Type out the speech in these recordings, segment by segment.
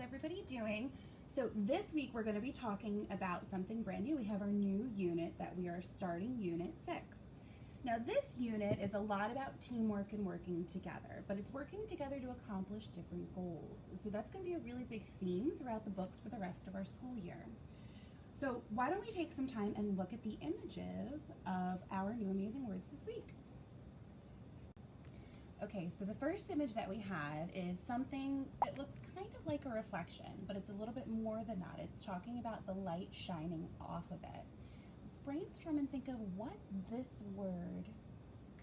everybody doing? So this week we're going to be talking about something brand new. We have our new unit that we are starting, Unit 6. Now this unit is a lot about teamwork and working together, but it's working together to accomplish different goals. So that's going to be a really big theme throughout the books for the rest of our school year. So why don't we take some time and look at the images of our new amazing words this week. Okay, so the first image that we have is something that looks kind of like a reflection, but it's a little bit more than that. It's talking about the light shining off of it. Let's brainstorm and think of what this word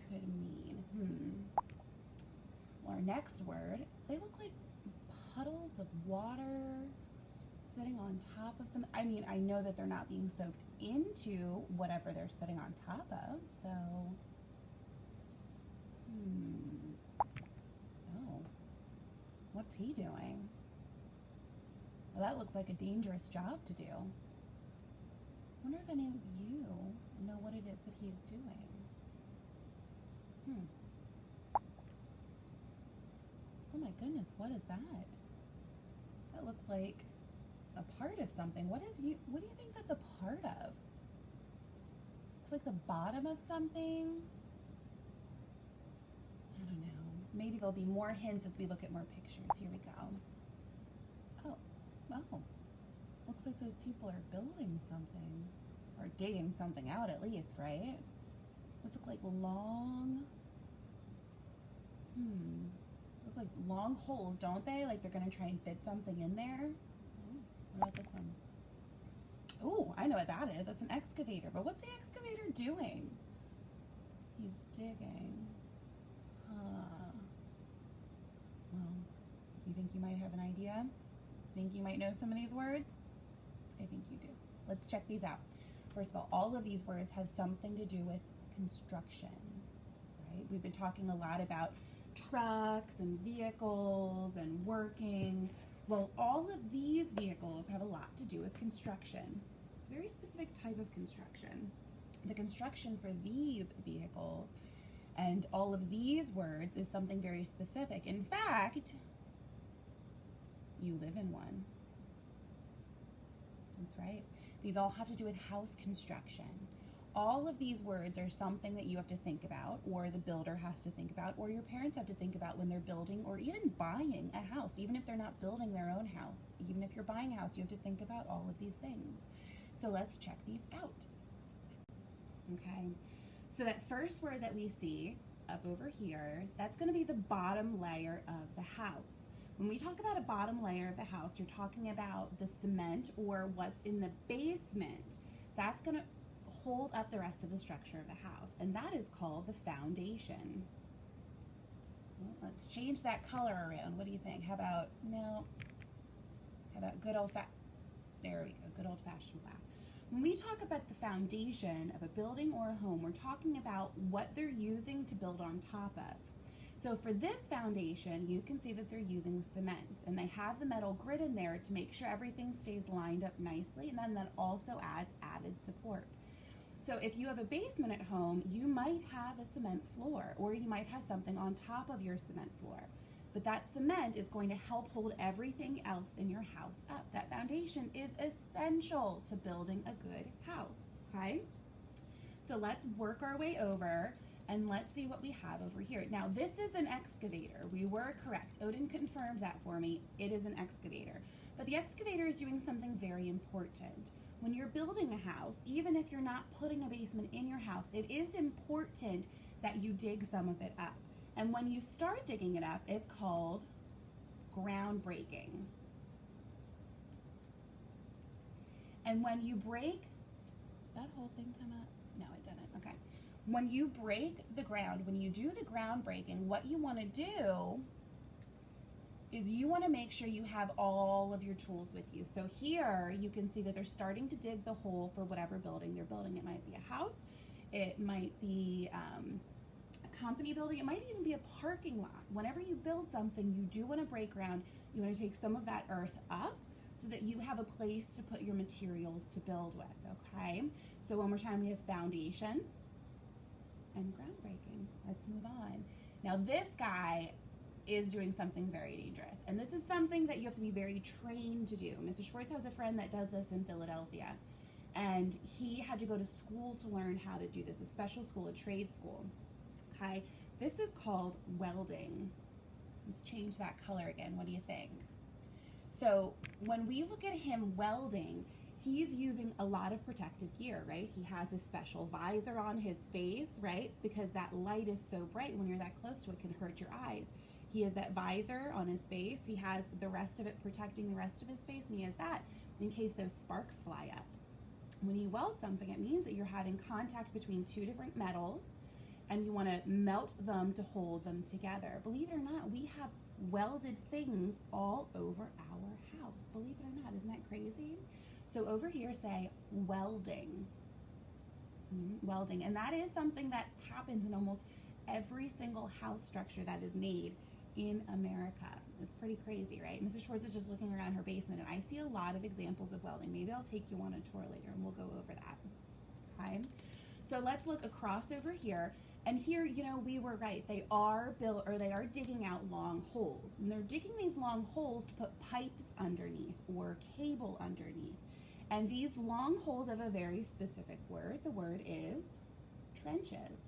could mean. Well, our next word, they look like puddles of water sitting on top of some, I know that they're not being soaked into whatever they're sitting on top of, so, oh, what's he doing? Well, that looks like a dangerous job to do. I wonder if any of you know what it is that he's doing. Oh my goodness, what is that? That looks like a part of something. What do you think that's a part of? Looks like the bottom of something. I don't know. Maybe there'll be more hints as we look at more pictures. Here we go. Oh. Looks like those people are building something. Or digging something out at least, right? Those look like long... Look like long holes, don't they? Like they're going to try and fit something in there. What about this one? Oh, I know what that is. That's an excavator. But what's the excavator doing? He's digging. Well, you think you might have an idea? Think you might know some of these words? I think you do. Let's check these out. First of all of these words have something to do with construction, right? We've been talking a lot about trucks and vehicles and working. Well, all of these vehicles have a lot to do with construction. A very specific type of construction. The construction for these vehicles and all of these words is something very specific. In fact, you live in one. That's right. These all have to do with house construction. All of these words are something that you have to think about, or the builder has to think about, or your parents have to think about when they're building or even buying a house. Even if they're not building their own house, even if you're buying a house, you have to think about all of these things. So let's check these out. Okay. So that first word that we see up over here, that's going to be the bottom layer of the house. When we talk about a bottom layer of the house, you're talking about the cement or what's in the basement. That's going to hold up the rest of the structure of the house, and that is called the foundation. Well, let's change that color around. What do you think? How about good old-fashioned black. When we talk about the foundation of a building or a home, we're talking about what they're using to build on top of. So for this foundation, you can see that they're using cement, and they have the metal grid in there to make sure everything stays lined up nicely, and then that also adds added support. So if you have a basement at home, you might have a cement floor, or you might have something on top of your cement floor. But that cement is going to help hold everything else in your house up. That foundation is essential to building a good house, okay? So let's work our way over and let's see what we have over here. Now this is an excavator. We were correct. Odin confirmed that for me. It is an excavator. But the excavator is doing something very important. When you're building a house, even if you're not putting a basement in your house, it is important that you dig some of it up. And when you start digging it up, it's called groundbreaking. And when you break, did that whole thing come up? No, it didn't. Okay. When you break the ground, when you do the groundbreaking, what you want to do is you want to make sure you have all of your tools with you. So here you can see that they're starting to dig the hole for whatever building they're building. It might be a house, it might be a company building, it might even be a parking lot. Whenever you build something, you do want to break ground. You want to take some of that earth up so that you have a place to put your materials to build with, okay? So one more time, we have foundation and groundbreaking. Let's move on. Now this guy is doing something very dangerous. And this is something that you have to be very trained to do. Mr. Schwartz has a friend that does this in Philadelphia, and he had to go to school to learn how to do this, a special school, a trade school. Okay, this is called welding. Let's change that color again. What do you think? So when we look at him welding, he's using a lot of protective gear, right? He has a special visor on his face, right? Because that light is so bright, when you're that close to it, can hurt your eyes. He has that visor on his face. He has the rest of it protecting the rest of his face, and he has that in case those sparks fly up. When you weld something, it means that you're having contact between two different metals, and you want to melt them to hold them together. Believe it or not, we have welded things all over our house. Believe it or not, isn't that crazy? So over here, say welding. Welding, and that is something that happens in almost every single house structure that is made in America. It's pretty crazy, right? Mrs. Schwartz is just looking around her basement, and I see a lot of examples of welding. Maybe I'll take you on a tour later and we'll go over that. Okay, so let's look across over here. And here, you know, we were right. They are digging out long holes. And they're digging these long holes to put pipes underneath or cable underneath. And these long holes have a very specific word. The word is trenches.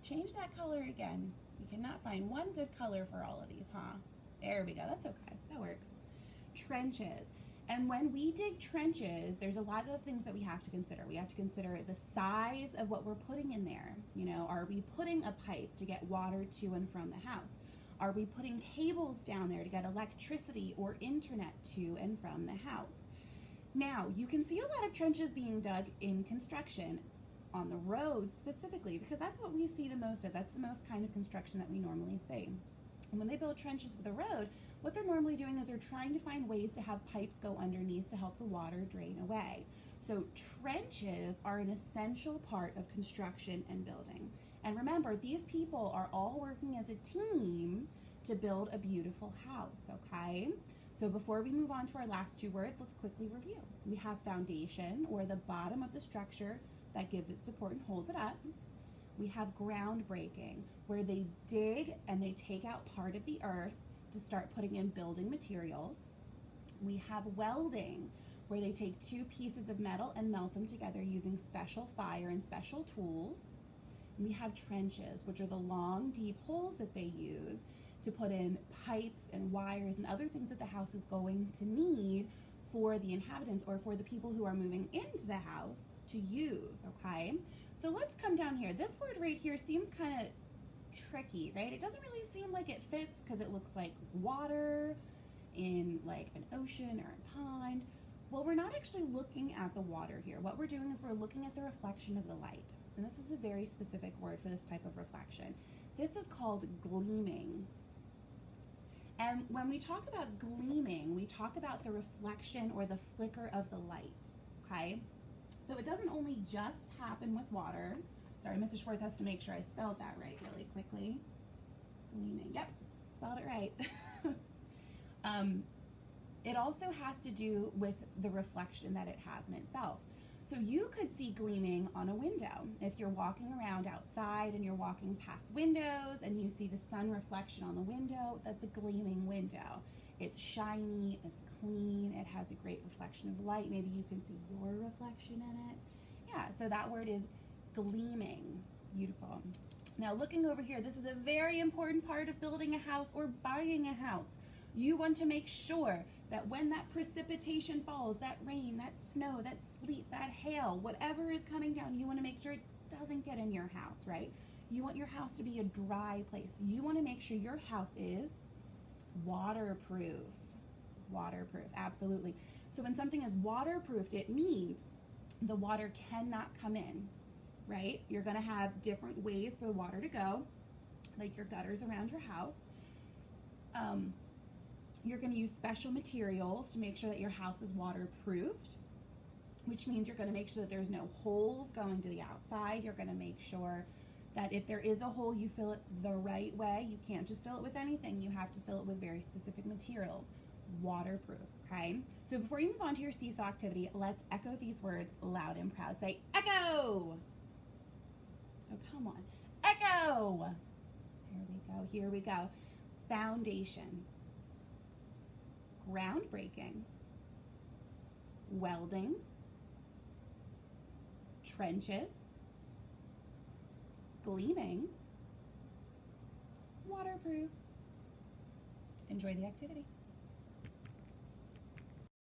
Change that color again. You cannot find one good color for all of these, huh? There we go. That's okay. That works. Trenches. And when we dig trenches, there's a lot of things that we have to consider. We have to consider the size of what we're putting in there. You know, are we putting a pipe to get water to and from the house? Are we putting cables down there to get electricity or internet to and from the house? Now, you can see a lot of trenches being dug in construction on the road specifically, because that's what we see the most of. That's the most kind of construction that we normally see. And when they build trenches for the road, what they're normally doing is they're trying to find ways to have pipes go underneath to help the water drain away. So trenches are an essential part of construction and building. And remember, these people are all working as a team to build a beautiful house, okay? So before we move on to our last two words, let's quickly review. We have foundation, or the bottom of the structure that gives it support and holds it up. We have groundbreaking, where they dig and they take out part of the earth to start putting in building materials. We have welding, where they take two pieces of metal and melt them together using special fire and special tools. And we have trenches, which are the long, deep holes that they use to put in pipes and wires and other things that the house is going to need for the inhabitants or for the people who are moving into the house to use, okay? So let's come down here. This word right here seems kind of tricky, right? It doesn't really seem like it fits because it looks like water in like an ocean or a pond. Well, we're not actually looking at the water here. What we're doing is we're looking at the reflection of the light. And this is a very specific word for this type of reflection. This is called gleaming. And when we talk about gleaming, we talk about the reflection or the flicker of the light, okay? So it doesn't only just happen with water. Sorry, Mrs. Schwartz has to make sure I spelled that right really quickly. Gleaming, yep, spelled it right. It also has to do with the reflection that it has in itself. So you could see gleaming on a window. If you're walking around outside and you're walking past windows and you see the sun reflection on the window, that's a gleaming window. It's shiny, it's clean, it has a great reflection of light. Maybe you can see your reflection in it. Yeah, so that word is gleaming. Beautiful. Now looking over here, this is a very important part of building a house or buying a house. You want to make sure that when that precipitation falls, that rain, that snow, that sleet, that hail, whatever is coming down, you want to make sure it doesn't get in your house, right? You want your house to be a dry place. You want to make sure your house is waterproof. Waterproof, absolutely. So when something is waterproofed, it means the water cannot come in, right? You're going to have different ways for the water to go, like your gutters around your house. You're going to use special materials to make sure that your house is waterproofed, which means you're going to make sure that there's no holes going to the outside. You're going to make sure that if there is a hole, you fill it the right way. You can't just fill it with anything. You have to fill it with very specific materials. Waterproof, okay? So before you move on to your seesaw activity, let's echo these words loud and proud. Say, echo! Oh, come on. Echo! Here we go, here we go. foundation, groundbreaking, welding, trenches, gleaming, waterproof. Enjoy the activity.